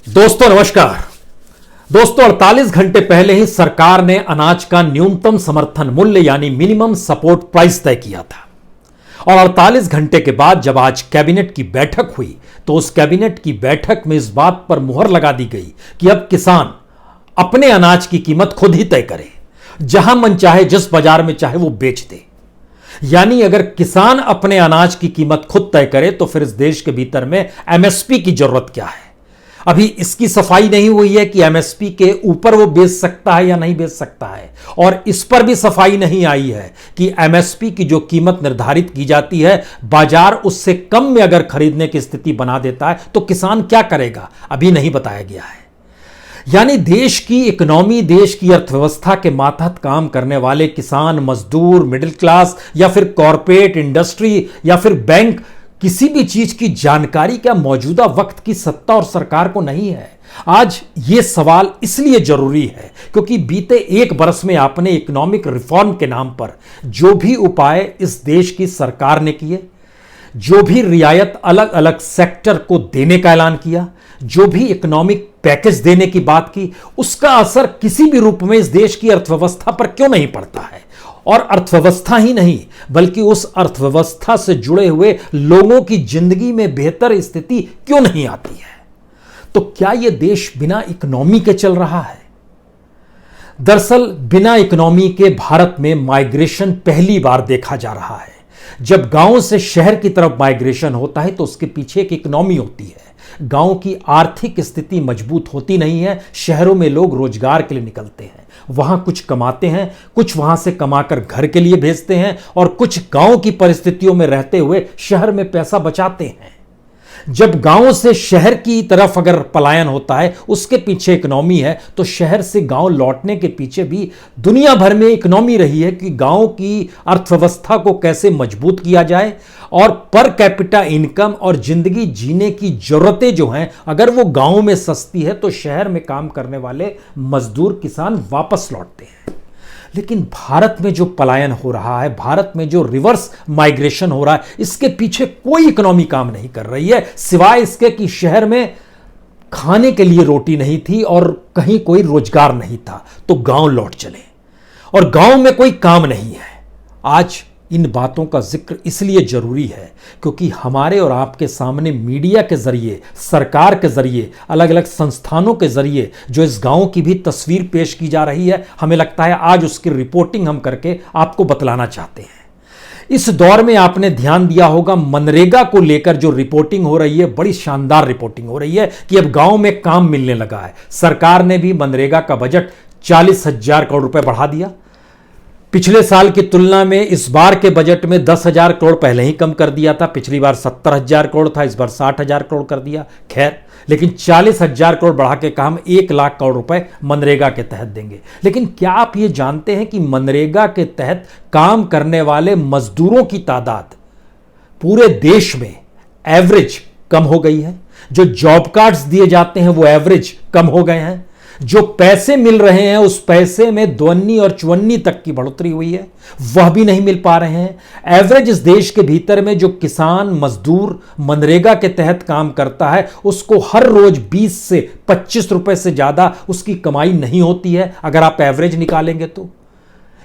दोस्तों नमस्कार। दोस्तों 48 घंटे पहले ही सरकार ने अनाज का न्यूनतम समर्थन मूल्य यानी मिनिमम सपोर्ट प्राइस तय किया था और 48 घंटे के बाद जब आज कैबिनेट की बैठक हुई तो उस कैबिनेट की बैठक में इस बात पर मुहर लगा दी गई कि अब किसान अपने अनाज की कीमत खुद ही तय करे, जहां मन चाहे जिस बाजार में चाहे वो बेच दे। यानी अगर किसान अपने अनाज की कीमत खुद तय करे तो फिर इस देश के भीतर में एमएसपी की जरूरत क्या है। अभी इसकी सफाई नहीं हुई है कि एमएसपी के ऊपर वो बेच सकता है या नहीं बेच सकता है, और इस पर भी सफाई नहीं आई है कि एमएसपी की जो कीमत निर्धारित की जाती है बाजार उससे कम में अगर खरीदने की स्थिति बना देता है तो किसान क्या करेगा, अभी नहीं बताया गया है। यानी देश की इकोनॉमी, देश की अर्थव्यवस्था के मातहत काम करने वाले किसान, मजदूर, मिडिल क्लास या फिर कॉरपोरेट इंडस्ट्री या फिर बैंक, किसी भी चीज की जानकारी क्या मौजूदा वक्त की सत्ता और सरकार को नहीं है। आज यह सवाल इसलिए जरूरी है क्योंकि बीते एक बरस में आपने इकोनॉमिक रिफॉर्म के नाम पर जो भी उपाय इस देश की सरकार ने किए, जो भी रियायत अलग अलग सेक्टर को देने का ऐलान किया, जो भी इकोनॉमिक पैकेज देने की बात की, उसका असर किसी भी रूप में इस देश की अर्थव्यवस्था पर क्यों नहीं पड़ता है। और अर्थव्यवस्था ही नहीं बल्कि उस अर्थव्यवस्था से जुड़े हुए लोगों की जिंदगी में बेहतर स्थिति क्यों नहीं आती है। तो क्या यह देश बिना इकोनॉमी के चल रहा है? दरअसल बिना इकोनॉमी के भारत में माइग्रेशन पहली बार देखा जा रहा है। जब गांव से शहर की तरफ माइग्रेशन होता है तो उसके पीछे एक इकोनॉमी होती है। गांव की आर्थिक स्थिति मजबूत होती नहीं है, शहरों में लोग रोजगार के लिए निकलते हैं, वहां कुछ कमाते हैं, कुछ वहां से कमाकर घर के लिए भेजते हैं और कुछ गांव की परिस्थितियों में रहते हुए शहर में पैसा बचाते हैं। जब गांव से शहर की तरफ अगर पलायन होता है उसके पीछे इकोनॉमी है, तो शहर से गांव लौटने के पीछे भी दुनिया भर में इकोनॉमी रही है कि गांव की अर्थव्यवस्था को कैसे मजबूत किया जाए और पर कैपिटा इनकम और जिंदगी जीने की जरूरतें जो हैं अगर वो गांव में सस्ती है तो शहर में काम करने वाले मजदूर किसान वापस लौटते हैं। लेकिन भारत में जो पलायन हो रहा है, भारत में जो रिवर्स माइग्रेशन हो रहा है, इसके पीछे कोई इकोनॉमी काम नहीं कर रही है सिवाय इसके कि शहर में खाने के लिए रोटी नहीं थी और कहीं कोई रोजगार नहीं था तो गांव लौट चले और गांव में कोई काम नहीं है। आज इन बातों का जिक्र इसलिए जरूरी है क्योंकि हमारे और आपके सामने मीडिया के जरिए, सरकार के जरिए, अलग अलग संस्थानों के जरिए जो इस गांव की भी तस्वीर पेश की जा रही है, हमें लगता है आज उसकी रिपोर्टिंग हम करके आपको बतलाना चाहते हैं। इस दौर में आपने ध्यान दिया होगा मनरेगा को लेकर जो रिपोर्टिंग हो रही है, बड़ी शानदार रिपोर्टिंग हो रही है कि अब गांव में काम मिलने लगा है। सरकार ने भी मनरेगा का बजट 40,000 करोड़ रुपए बढ़ा दिया। पिछले साल की तुलना में इस बार के बजट में 10,000 करोड़ पहले ही कम कर दिया था। पिछली बार 70,000 करोड़ था, इस बार 60,000 करोड़ कर दिया। खैर, लेकिन 40,000 करोड़ बढ़ा के काम 1 लाख करोड़ रुपए मनरेगा के तहत देंगे। लेकिन क्या आप ये जानते हैं कि मनरेगा के तहत काम करने वाले मजदूरों की तादाद पूरे देश में एवरेज कम हो गई है। जो जॉब कार्ड्स दिए जाते हैं वो एवरेज कम हो गए हैं। जो पैसे मिल रहे हैं उस पैसे में दोगुनी और चौगुनी तक की बढ़ोतरी हुई है, वह भी नहीं मिल पा रहे हैं। एवरेज इस देश के भीतर में जो किसान मजदूर मनरेगा के तहत काम करता है उसको हर रोज 20 से 25 रुपए से ज्यादा उसकी कमाई नहीं होती है अगर आप एवरेज निकालेंगे तो।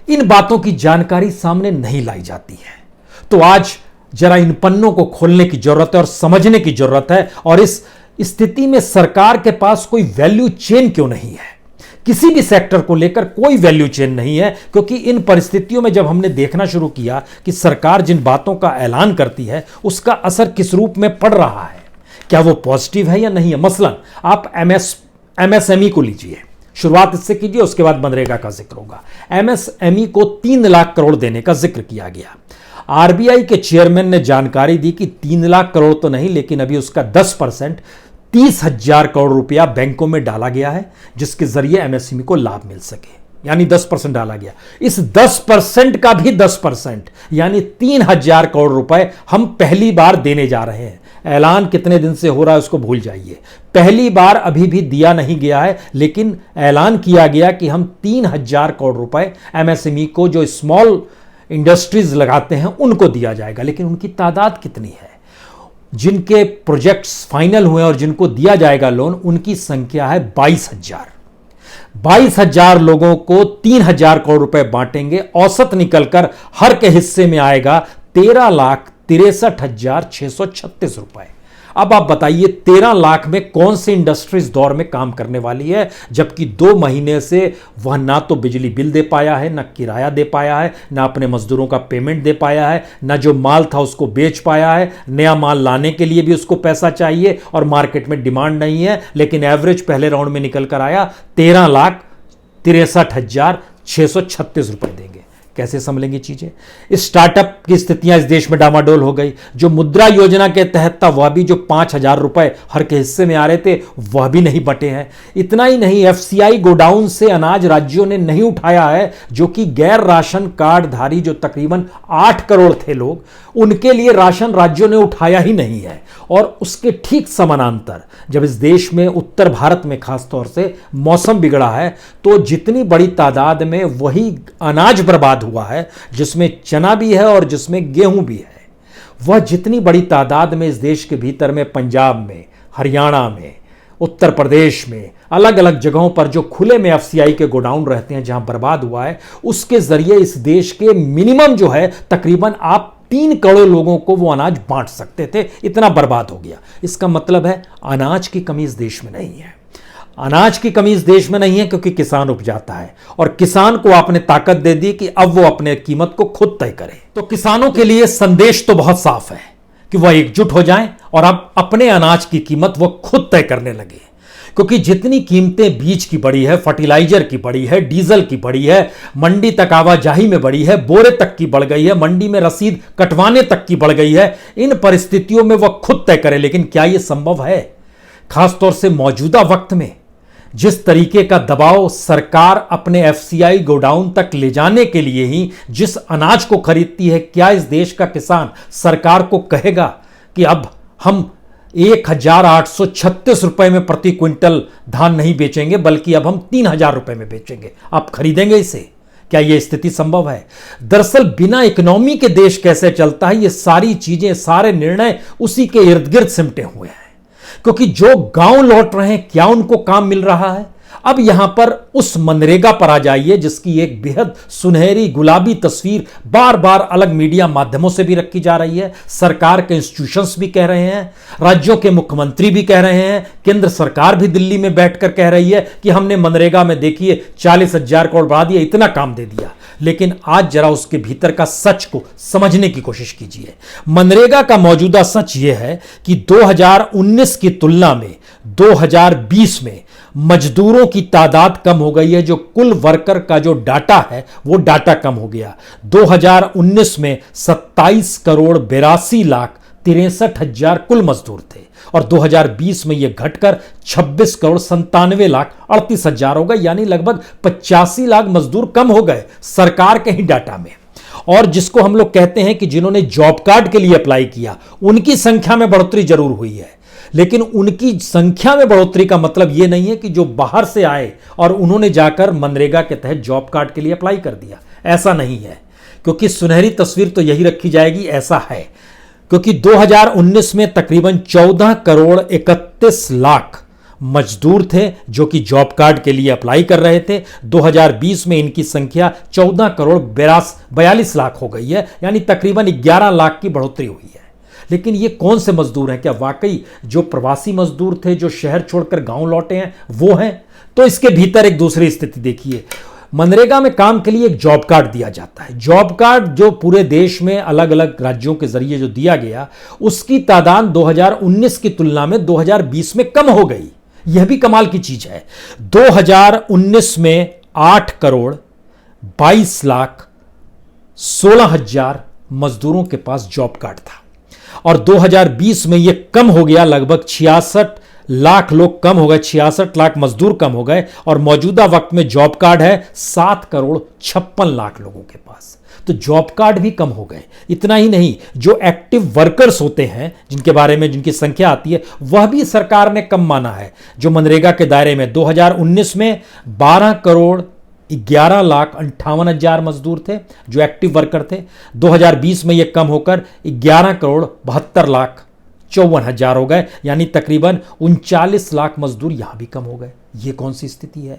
इन बातों की जानकारी सामने नहीं लाई जाती है। तो आज जरा इन पन्नों को खोलने की जरूरत है और समझने की जरूरत है। और इस स्थिति में सरकार के पास कोई वैल्यू चेन क्यों नहीं है? किसी भी सेक्टर को लेकर कोई वैल्यू चेन नहीं है क्योंकि इन परिस्थितियों में जब हमने देखना शुरू किया कि सरकार जिन बातों का ऐलान करती है उसका असर किस रूप में पड़ रहा है, क्या वो पॉजिटिव है या नहीं है। मसलन आप एमएसएमई को लीजिए, शुरुआत इससे कीजिए, उसके बाद मनरेगा का जिक्र होगा। एमएसएमई को 3 लाख करोड़ देने का जिक्र किया गया। आरबीआई के चेयरमैन ने जानकारी दी कि 3 लाख करोड़ तो नहीं लेकिन अभी उसका 10% 30,000 करोड़ रुपया बैंकों में डाला गया है जिसके जरिए एमएसएमई को लाभ मिल सके, यानी 10% डाला गया। इस 10% का भी 10% यानी 3,000 करोड़ रुपए हम पहली बार देने जा रहे हैं। ऐलान कितने दिन से हो रहा है उसको भूल जाइए, पहली बार अभी भी दिया नहीं गया है, लेकिन ऐलान किया गया कि हम 3,000 करोड़ रुपए एमएसएमई को जो स्मॉल इंडस्ट्रीज लगाते हैं उनको दिया जाएगा। लेकिन उनकी तादाद कितनी है? जिनके प्रोजेक्ट्स फाइनल हुए और जिनको दिया जाएगा लोन, उनकी संख्या है 22,000। 22,000 लोगों को 3,000 करोड़ रुपए बांटेंगे, औसत निकलकर हर के हिस्से में आएगा 13,63,636 रुपए। अब आप बताइए 13 लाख में कौन सी इंडस्ट्री इस दौर में काम करने वाली है, जबकि 2 महीने से वह ना तो बिजली बिल दे पाया है, ना किराया दे पाया है, ना अपने मजदूरों का पेमेंट दे पाया है, ना जो माल था उसको बेच पाया है, नया माल लाने के लिए भी उसको पैसा चाहिए और मार्केट में डिमांड नहीं है। लेकिन एवरेज पहले राउंड में निकल कर आया 13,63,636 रुपए देंगे। कैसे संभलेंगी चीजें? स्टार्टअप की स्थितियां इस देश में डामाडोल हो गई। जो मुद्रा योजना के तहत था वह भी, जो 5,000 रुपए हर के हिस्से में आ रहे थे, वह भी नहीं बटे हैं। इतना ही नहीं, एफसीआई गोडाउन से अनाज राज्यों ने नहीं उठाया है, जो कि गैर राशन कार्ड धारी जो तकरीबन 8 करोड़ थे लोग, उनके लिए राशन राज्यों ने उठाया ही नहीं है। और उसके ठीक समानांतर जब इस देश में, उत्तर भारत में खासतौर से मौसम बिगड़ा है, तो जितनी बड़ी तादाद में वही अनाज बर्बाद हुआ है, जिसमें चना भी है और जिसमें गेहूं भी है, वह जितनी बड़ी तादाद में इस देश के भीतर में, पंजाब में, हरियाणा में, उत्तर प्रदेश में, अलग अलग जगहों पर जो खुले में एफसीआई के गोडाउन रहते हैं जहां बर्बाद हुआ है, उसके जरिए इस देश के मिनिमम जो है तकरीबन आप 3 करोड़ लोगों को वो अनाज बांट सकते थे, इतना बर्बाद हो गया। इसका मतलब है अनाज की कमी इस देश में नहीं है। अनाज की कमी इस देश में नहीं है क्योंकि किसान उपजाता है, और किसान को आपने ताकत दे दी कि अब वो अपने कीमत को खुद तय करे। तो किसानों के लिए संदेश तो बहुत साफ है कि वह एकजुट हो जाएं और अब अपने अनाज की कीमत वो खुद तय करने लगे। क्योंकि जितनी कीमतें बीज की बढ़ी है, फर्टिलाइजर की बढ़ी है, डीजल की बढ़ी है, मंडी तक आवाजाही में बढ़ी है, बोरे तक की बढ़ गई है, मंडी में रसीद कटवाने तक की बढ़ गई है, इन परिस्थितियों में वह खुद तय करे। लेकिन क्या यह संभव है? खासतौर से मौजूदा वक्त में जिस तरीके का दबाव सरकार अपने एफसीआई गोडाउन तक ले जाने के लिए ही जिस अनाज को खरीदती है, क्या इस देश का किसान सरकार को कहेगा कि अब हम 1,836 रुपए में प्रति क्विंटल धान नहीं बेचेंगे, बल्कि अब हम 3,000 रुपए में बेचेंगे? आप खरीदेंगे इसे? क्या यह स्थिति संभव है? दरअसल बिना इकोनॉमी के देश कैसे चलता है, ये सारी चीजें, सारे निर्णय उसी के इर्द गिर्द सिमटे हुए हैं। क्योंकि जो गांव लौट रहे हैं, क्या उनको काम मिल रहा है? अब यहां पर उस मनरेगा पर आ जाइए जिसकी एक बेहद सुनहरी गुलाबी तस्वीर बार बार अलग मीडिया माध्यमों से भी रखी जा रही है। सरकार के इंस्टीट्यूशंस भी कह रहे हैं, राज्यों के मुख्यमंत्री भी कह रहे हैं, केंद्र सरकार भी दिल्ली में बैठकर कह रही है कि हमने मनरेगा में देखिए 40,000 करोड़ बढ़ा दिया, इतना काम दे दिया। लेकिन आज जरा उसके भीतर का सच को समझने की कोशिश कीजिए। मनरेगा का मौजूदा सच यह है कि 2019 की तुलना में 2020 में मजदूरों की तादाद कम हो गई है। जो कुल वर्कर का जो डाटा है वो डाटा कम हो गया। 2019 में 27 करोड़ 82 लाख 63 हजार कुल मजदूर थे और 2020 में यह घटकर 26 करोड़ 97 लाख 38 हजार हो गए, यानी लगभग 85 लाख मजदूर कम हो गए सरकार के ही डाटा में। और जिसको हम लोग कहते हैं कि जिन्होंने जॉब कार्ड के लिए अप्लाई किया, उनकी संख्या में बढ़ोतरी जरूर हुई है, लेकिन उनकी संख्या में बढ़ोतरी का मतलब यह नहीं है कि जो बाहर से आए और उन्होंने जाकर मनरेगा के तहत जॉब कार्ड के लिए अप्लाई कर दिया, ऐसा नहीं है। क्योंकि सुनहरी तस्वीर तो यही रखी जाएगी, ऐसा है। क्योंकि 2019 में तकरीबन 14 करोड़ 31 लाख मजदूर थे जो कि जॉब कार्ड के लिए अप्लाई कर रहे थे। 2020 में इनकी संख्या 14 करोड़ 42 लाख हो गई है, यानी तकरीबन 11 लाख की बढ़ोतरी हुई है। लेकिन ये कौन से मजदूर हैं? क्या वाकई जो प्रवासी मजदूर थे, जो शहर छोड़कर गांव लौटे हैं, वो हैं? तो इसके भीतर एक दूसरी स्थिति देखिए। मनरेगा में काम के लिए एक जॉब कार्ड दिया जाता है। जॉब कार्ड जो पूरे देश में अलग अलग राज्यों के जरिए जो दिया गया, उसकी तादाद 2019 की तुलना में 2020 में कम हो गई। यह भी कमाल की चीज है। 2019 में 8 करोड़ 22 लाख 16 हजार मजदूरों के पास जॉब कार्ड था और 2020 में यह कम हो गया, लगभग 66 लाख लोग कम हो गए, 66 लाख मजदूर कम हो गए और मौजूदा वक्त में जॉब कार्ड है 7 करोड़ 56 लाख लोगों के पास। तो जॉब कार्ड भी कम हो गए। इतना ही नहीं, जो एक्टिव वर्कर्स होते हैं जिनके बारे में जिनकी संख्या आती है, वह भी सरकार ने कम माना है। जो मनरेगा के दायरे में 2019 में 12 करोड़ 11 लाख 58 हजार मजदूर थे जो एक्टिव वर्कर थे। 2020 में यह कम होकर 11 करोड़ 72 लाख 54,000 हो गए, यानी तकरीबन 39 लाख मजदूर यहां भी कम हो गए। ये कौन सी स्थिति है?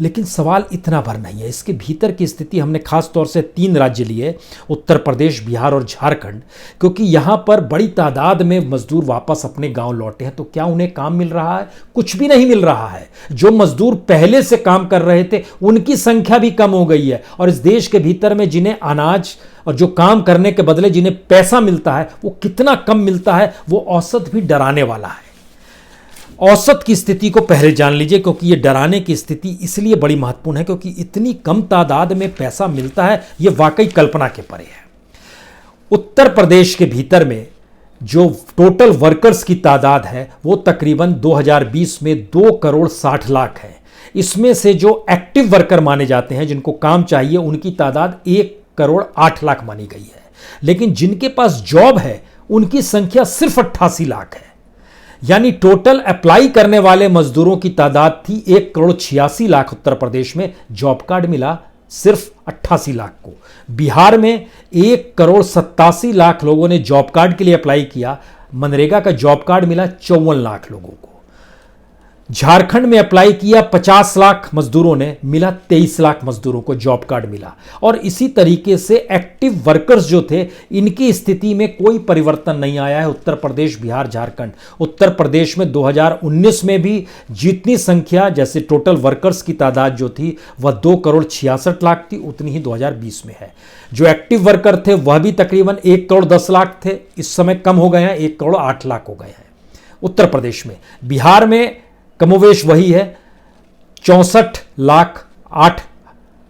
लेकिन सवाल इतना भर नहीं है, इसके भीतर की स्थिति हमने खास तौर से 3 राज्य लिए, उत्तर प्रदेश, बिहार और झारखंड, क्योंकि यहां पर बड़ी तादाद में मजदूर वापस अपने गांव लौटे हैं। तो क्या उन्हें काम मिल रहा है? कुछ भी नहीं मिल रहा है। जो मजदूर पहले से काम कर रहे थे उनकी संख्या भी कम हो गई है, और इस देश के भीतर में जिन्हें अनाज और जो काम करने के बदले जिन्हें पैसा मिलता है वो कितना कम मिलता है, वो औसत भी डराने वाला है। औसत की स्थिति को पहले जान लीजिए, क्योंकि ये डराने की स्थिति इसलिए बड़ी महत्वपूर्ण है क्योंकि इतनी कम तादाद में पैसा मिलता है, ये वाकई कल्पना के परे है। उत्तर प्रदेश के भीतर में जो टोटल वर्कर्स की तादाद है वो तकरीबन 2020 में 2 करोड़ 60 लाख है। इसमें से जो एक्टिव वर्कर माने जाते हैं, जिनको काम चाहिए, उनकी तादाद 1 करोड़ 8 लाख मानी गई है। लेकिन जिनके पास जॉब है उनकी संख्या सिर्फ 88 लाख है। यानी टोटल अप्लाई करने वाले मजदूरों की तादाद थी 1 करोड़ 86 लाख उत्तर प्रदेश में, जॉब कार्ड मिला सिर्फ 88 लाख को। बिहार में 1 करोड़ 87 लाख लोगों ने जॉब कार्ड के लिए अप्लाई किया, मनरेगा का जॉब कार्ड मिला 54 लाख लोगों को। झारखंड में अप्लाई किया 50 लाख मजदूरों ने, मिला 23 लाख मजदूरों को जॉब कार्ड मिला। और इसी तरीके से एक्टिव वर्कर्स जो थे, इनकी स्थिति में कोई परिवर्तन नहीं आया है। उत्तर प्रदेश, बिहार, झारखंड। उत्तर प्रदेश में 2019 में भी जितनी संख्या, जैसे टोटल वर्कर्स की तादाद जो थी वह 2 करोड़ 66 लाख थी, उतनी ही 2020 में है। जो एक्टिव वर्कर थे वह भी तकरीबन 1 करोड़ 10 लाख थे, इस समय कम हो गए हैं, 1 करोड़ 8 लाख हो गए हैं उत्तर प्रदेश में। बिहार में कमोवेश वही है, 64 लाख 8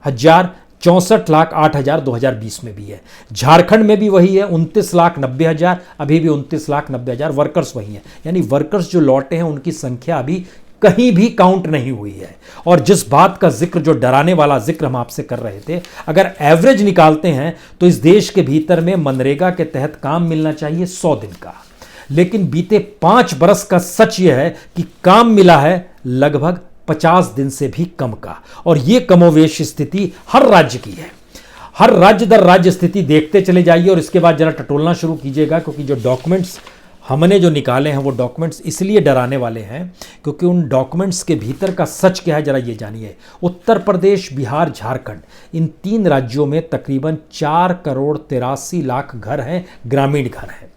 हजार, 64 लाख 8 हजार 2020 में भी है। झारखंड में भी वही है, 29 लाख 90 हजार, अभी भी 29 लाख 90 हजार वर्कर्स वही हैं। यानी वर्कर्स जो लौटे हैं उनकी संख्या अभी कहीं भी काउंट नहीं हुई है। और जिस बात का जिक्र, जो डराने वाला जिक्र हम आपसे कर रहे थे, अगर एवरेज निकालते हैं तो इस देश के भीतर में मनरेगा के तहत काम मिलना चाहिए 100 दिन का, लेकिन बीते 5 बरस का सच यह है कि काम मिला है लगभग 50 दिन से भी कम का। और यह कमोवेश स्थिति हर राज्य की है। हर राज्य दर राज्य स्थिति देखते चले जाइए और इसके बाद जरा टटोलना शुरू कीजिएगा, क्योंकि जो डॉक्यूमेंट्स हमने जो निकाले हैं वो डॉक्यूमेंट्स इसलिए डराने वाले हैं क्योंकि उन डॉक्यूमेंट्स के भीतर का सच क्या है जरा ये जानिए। उत्तर प्रदेश, बिहार, झारखंड, इन 3 राज्यों में तकरीबन 4 करोड़ 83 लाख घर हैं, ग्रामीण घर हैं।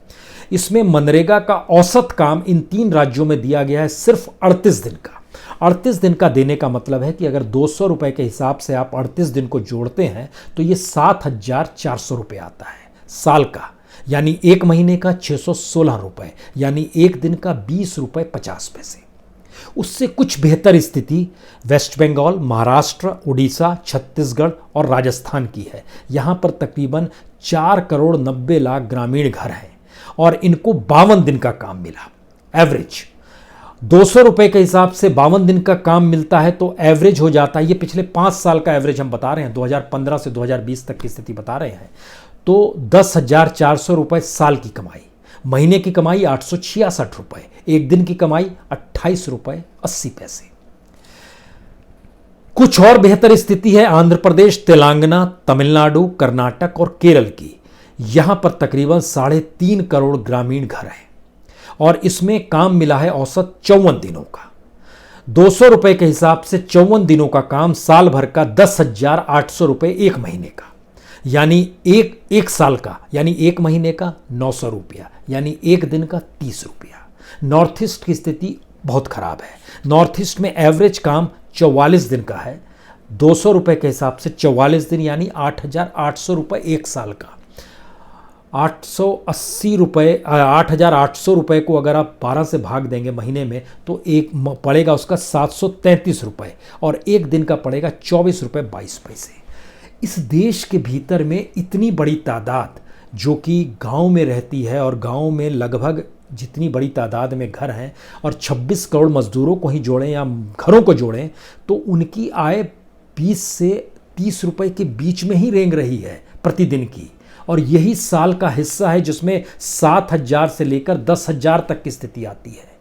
इसमें मनरेगा का औसत काम इन 3 राज्यों में दिया गया है सिर्फ 38 दिन का। 38 दिन का देने का मतलब है कि अगर 200 रुपए के हिसाब से आप 38 दिन को जोड़ते हैं तो ये 7,400 रुपये आता है साल का, यानी 1 महीने का 616 रुपये, यानी 1 दिन का 20 रुपये 50 पैसे। उससे कुछ बेहतर स्थिति वेस्ट बंगाल, महाराष्ट्र, उड़ीसा, छत्तीसगढ़ और राजस्थान की है। यहाँ पर तकरीबन 4 करोड़ 90 लाख ग्रामीण घर हैं और इनको 52 दिन का काम मिला एवरेज। 200 रुपए के हिसाब से 52 दिन का काम मिलता है तो एवरेज हो जाता है, ये पिछले 5 साल का एवरेज हम बता रहे हैं, 2015 से 2020 तक की स्थिति बता रहे हैं, तो 10,400 रुपये साल की कमाई, महीने की कमाई 866 रुपये, एक दिन की कमाई 28 रुपये 80 पैसे। कुछ और बेहतर स्थिति है आंध्र प्रदेश, तेलंगाना, तमिलनाडु, कर्नाटक और केरल की। यहां पर तकरीबन 3.5 करोड़ ग्रामीण घर हैं और इसमें काम मिला है औसत 54 दिनों का। 200 रुपए के हिसाब से 54 दिनों का काम साल भर का 10,800 रुपये एक महीने का, यानी एक साल का, यानी 1 महीने का 900 रुपया, यानी 1 दिन का 30 रुपया। नॉर्थ ईस्ट की स्थिति बहुत खराब है। नॉर्थ ईस्ट में एवरेज काम 44 दिन का है। 200 रुपए के हिसाब से 44 दिन यानी 8,800 रुपये एक साल का। 880 रुपये, 8,800 रुपये को अगर आप 12 से भाग देंगे महीने में तो एक पड़ेगा उसका 733 रुपये और एक दिन का पड़ेगा 24 रुपये 22 पैसे। इस देश के भीतर में इतनी बड़ी तादाद जो कि गांव में रहती है और गांव में लगभग जितनी बड़ी तादाद में घर हैं और 26 करोड़ मजदूरों को ही जोड़ें या घरों को जोड़ें तो उनकी आय 20 से 30 रुपये के बीच में ही रेंग रही है प्रतिदिन की। और यही साल का हिस्सा है जिसमें 7,000 से लेकर 10,000 तक की स्थिति आती है।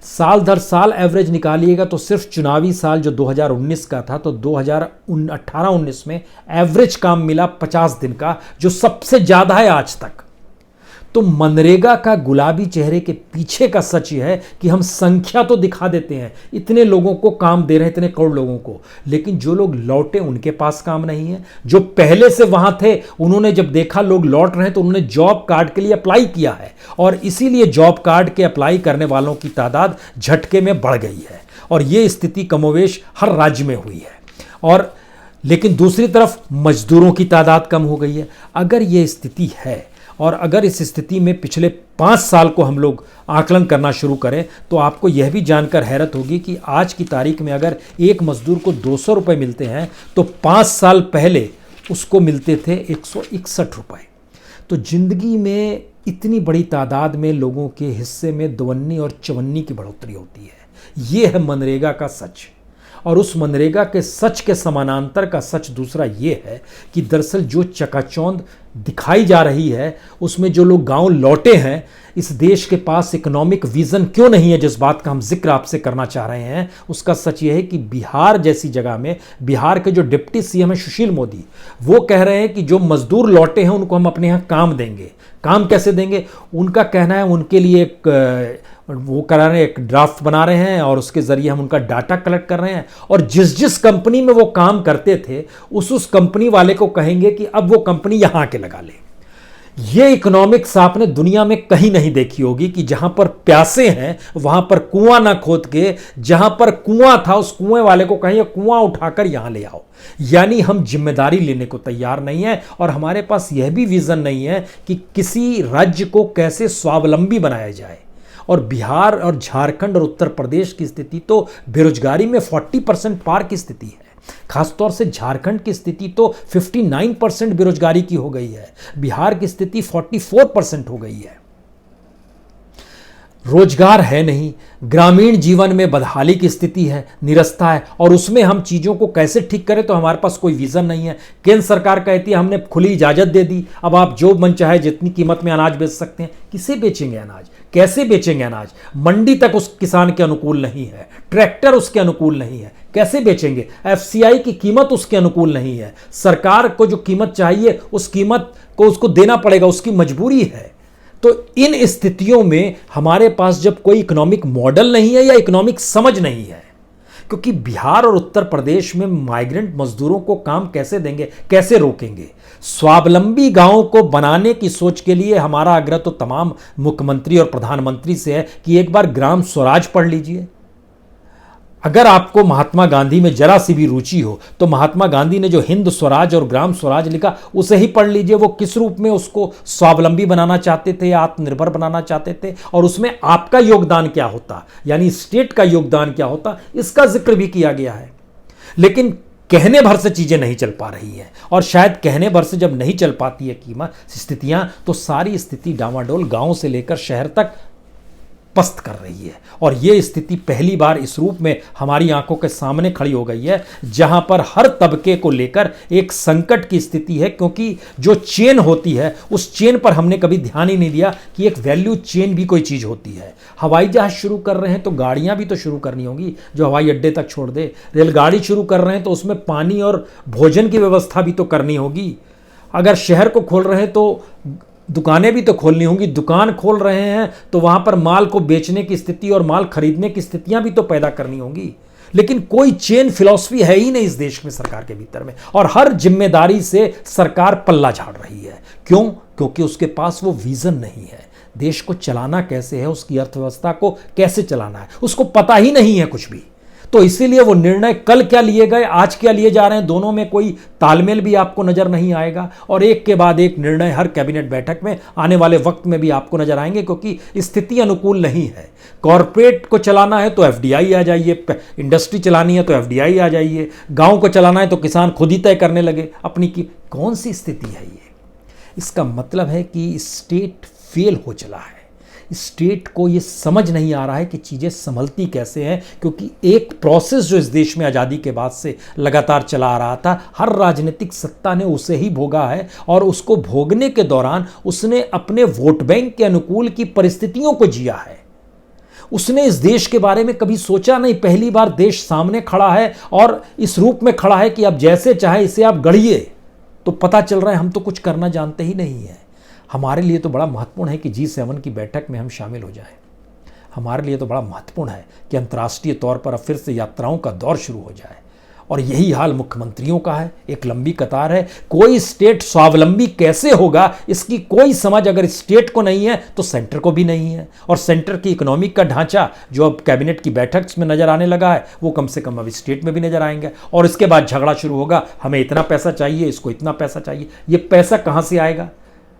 साल दर साल एवरेज निकालिएगा तो सिर्फ चुनावी साल जो 2019 का था तो 2018-19 में एवरेज काम मिला 50 दिन का, जो सबसे ज़्यादा है आज तक। तो मनरेगा का गुलाबी चेहरे के पीछे का सच यह है कि हम संख्या तो दिखा देते हैं, इतने लोगों को काम दे रहे हैं, इतने करोड़ लोगों को, लेकिन जो लोग लौटे उनके पास काम नहीं है। जो पहले से वहां थे उन्होंने जब देखा लोग लौट रहे हैं तो उन्होंने जॉब कार्ड के लिए अप्लाई किया है, और इसीलिए जॉब कार्ड के अप्लाई करने वालों की तादाद झटके में बढ़ गई है, और यह स्थिति कमोवेश हर राज्य में हुई है। और लेकिन दूसरी तरफ मजदूरों की तादाद कम हो गई है। अगर यह स्थिति है, और अगर इस स्थिति में पिछले 5 साल को हम लोग आकलन करना शुरू करें, तो आपको यह भी जानकर हैरत होगी कि आज की तारीख में अगर एक मजदूर को 200 रुपये मिलते हैं तो 5 साल पहले उसको मिलते थे 161 रुपये। तो जिंदगी में इतनी बड़ी तादाद में लोगों के हिस्से में दोवन्नी और चवन्नी की बढ़ोतरी होती है। ये है मनरेगा का सच। और उस मनरेगा के सच के समानांतर का सच दूसरा ये है कि दरअसल जो चकाचौंध दिखाई जा रही है उसमें जो लोग गांव लौटे हैं, इस देश के पास इकोनॉमिक विजन क्यों नहीं है, जिस बात का हम जिक्र आपसे करना चाह रहे हैं, उसका सच ये है कि बिहार जैसी जगह में बिहार के जो डिप्टी सीएम है सुशील मोदी, वो कह रहे हैं कि जो मजदूर लौटे हैं उनको हम अपने यहाँ काम देंगे। काम कैसे देंगे? उनका कहना है उनके लिए वो करा रहे हैं, एक ड्राफ्ट बना रहे हैं और उसके जरिए हम उनका डाटा कलेक्ट कर रहे हैं, और जिस जिस कंपनी में वो काम करते थे उस कंपनी वाले को कहेंगे कि अब वो कंपनी यहां के लगा ले। ये इकोनॉमिक्स आपने दुनिया में कहीं नहीं देखी होगी कि जहां पर प्यासे हैं वहां पर कुआं ना खोद के, जहां पर कुआं था उस कुएं वाले को कहेंगे कुआं उठाकर यहां ले आओ। यानी हम जिम्मेदारी लेने को तैयार नहीं है, और हमारे पास यह भी विजन नहीं है कि किसी राज्य को कैसे स्वावलंबी बनाया जाए। और बिहार और झारखंड और उत्तर प्रदेश की स्थिति तो बेरोजगारी में 40% पार की स्थिति है। खासतौर से झारखंड की स्थिति तो 59% बेरोजगारी की हो गई है, बिहार की स्थिति 44% हो गई है। रोजगार है नहीं, ग्रामीण जीवन में बदहाली की स्थिति है, निरस्ता है, और उसमें हम चीज़ों को कैसे ठीक करें तो हमारे पास कोई विजन नहीं है। केंद्र सरकार कहती है हमने खुली इजाज़त दे दी, अब आप जो मन चाहे जितनी कीमत में अनाज बेच सकते हैं। किसे बेचेंगे अनाज? कैसे बेचेंगे अनाज? मंडी तक उस किसान के अनुकूल नहीं है, ट्रैक्टर उसके अनुकूल नहीं है, कैसे बेचेंगे? एफसीआई की कीमत उसके अनुकूल नहीं है, सरकार को जो कीमत चाहिए उस कीमत को उसको देना पड़ेगा, उसकी मजबूरी है। तो इन स्थितियों में हमारे पास जब कोई इकोनॉमिक मॉडल नहीं है या इकोनॉमिक समझ नहीं है, क्योंकि बिहार और उत्तर प्रदेश में माइग्रेंट मजदूरों को काम कैसे देंगे, कैसे रोकेंगे? स्वावलंबी गांवों को बनाने की सोच के लिए हमारा आग्रह तो तमाम मुख्यमंत्री और प्रधानमंत्री से है कि एक बार ग्राम स्वराज पढ़ लीजिए। अगर आपको महात्मा गांधी में जरा सी भी रुचि हो तो महात्मा गांधी ने जो हिंद स्वराज और ग्राम स्वराज लिखा उसे ही पढ़ लीजिए। वो किस रूप में उसको स्वावलंबी बनाना चाहते थे या आत्मनिर्भर बनाना चाहते थे, और उसमें आपका योगदान क्या होता, यानी स्टेट का योगदान क्या होता, इसका जिक्र भी किया गया है। लेकिन कहने भर से चीजें नहीं चल पा रही हैं, और शायद कहने भर से जब नहीं चल पाती है कीमत स्थितियां, तो सारी स्थिति डामाडोल गांव से लेकर शहर तक पस्त कर रही है। और यह स्थिति पहली बार इस रूप में हमारी आंखों के सामने खड़ी हो गई है, जहां पर हर तबके को लेकर एक संकट की स्थिति है, क्योंकि जो चेन होती है उस चेन पर हमने कभी ध्यान ही नहीं दिया कि एक वैल्यू चेन भी कोई चीज होती है। हवाई जहाज शुरू कर रहे हैं तो गाड़ियां भी तो शुरू करनी होगी जो हवाई अड्डे तक छोड़ दे। रेलगाड़ी शुरू कर रहे हैं तो उसमें पानी और भोजन की व्यवस्था भी तो करनी होगी। अगर शहर को खोल रहे हैं तो दुकानें भी तो खोलनी होंगी। दुकान खोल रहे हैं तो वहां पर माल को बेचने की स्थिति और माल खरीदने की स्थितियां भी तो पैदा करनी होंगी। लेकिन कोई चेन फिलॉसफी है ही नहीं इस देश में सरकार के भीतर में, और हर जिम्मेदारी से सरकार पल्ला झाड़ रही है। क्यों? क्योंकि उसके पास वो विजन नहीं है। देश को चलाना कैसे है, उसकी अर्थव्यवस्था को कैसे चलाना है, उसको पता ही नहीं है कुछ भी। तो इसीलिए वो निर्णय कल क्या लिए गए, आज क्या लिए जा रहे हैं, दोनों में कोई तालमेल भी आपको नजर नहीं आएगा, और एक के बाद एक निर्णय हर कैबिनेट बैठक में आने वाले वक्त में भी आपको नजर आएंगे, क्योंकि स्थिति अनुकूल नहीं है। कॉरपोरेट को चलाना है तो एफडीआई आ जाइए, इंडस्ट्री चलानी है तो एफडीआई आ जाइए, गांव को चलाना है तो किसान खुद ही तय करने लगे अपनी की। कौन सी स्थिति है ये? इसका मतलब है कि स्टेट फेल हो चला है। स्टेट को ये समझ नहीं आ रहा है कि चीज़ें संभलती कैसे हैं, क्योंकि एक प्रोसेस जो इस देश में आज़ादी के बाद से लगातार चला आ रहा था, हर राजनीतिक सत्ता ने उसे ही भोगा है, और उसको भोगने के दौरान उसने अपने वोट बैंक के अनुकूल की परिस्थितियों को जिया है। उसने इस देश के बारे में कभी सोचा नहीं। पहली बार देश सामने खड़ा है और इस रूप में खड़ा है कि अब जैसे चाहे इसे आप गढ़िए, तो पता चल रहा है हम तो कुछ करना जानते ही नहीं है। हमारे लिए तो बड़ा महत्वपूर्ण है कि G7 की बैठक में हम शामिल हो जाएं। हमारे लिए तो बड़ा महत्वपूर्ण है कि अंतर्राष्ट्रीय तौर पर अब फिर से यात्राओं का दौर शुरू हो जाए। और यही हाल मुख्यमंत्रियों का है, एक लंबी कतार है। कोई स्टेट स्वावलंबी कैसे होगा इसकी कोई समझ अगर स्टेट को नहीं है तो सेंटर को भी नहीं है। और सेंटर की इकोनॉमिक का ढांचा जो अब कैबिनेट की बैठक में नजर आने लगा है वो कम से कम अब स्टेट में भी नजर आएंगे। और इसके बाद झगड़ा शुरू होगा, हमें इतना पैसा चाहिए, इसको इतना पैसा चाहिए। ये पैसा कहां से आएगा?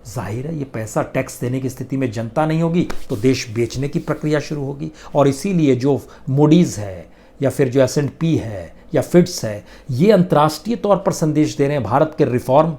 जाहिर है ये पैसा टैक्स देने की स्थिति में जनता नहीं होगी तो देश बेचने की प्रक्रिया शुरू होगी। और इसीलिए जो मूडीज़ है या फिर जो S&P है या फिट्स है, ये अंतर्राष्ट्रीय तौर पर संदेश दे रहे हैं भारत के रिफॉर्म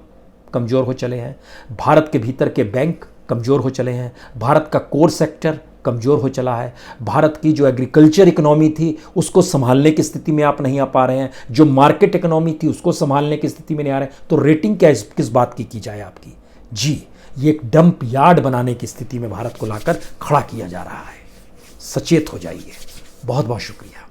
कमज़ोर हो चले हैं, भारत के भीतर के बैंक कमज़ोर हो चले हैं, भारत का कोर सेक्टर कमज़ोर हो चला है, भारत की जो एग्रीकल्चर इकोनॉमी थी उसको संभालने की स्थिति में आप नहीं आ पा रहे हैं, जो मार्केट इकोनॉमी थी उसको संभालने की स्थिति में नहीं आ रहे। तो रेटिंग क्या किस बात की जाए आपकी? जी, ये एक डंप यार्ड बनाने की स्थिति में भारत को लाकर खड़ा किया जा रहा है। सचेत हो जाइए। बहुत बहुत शुक्रिया।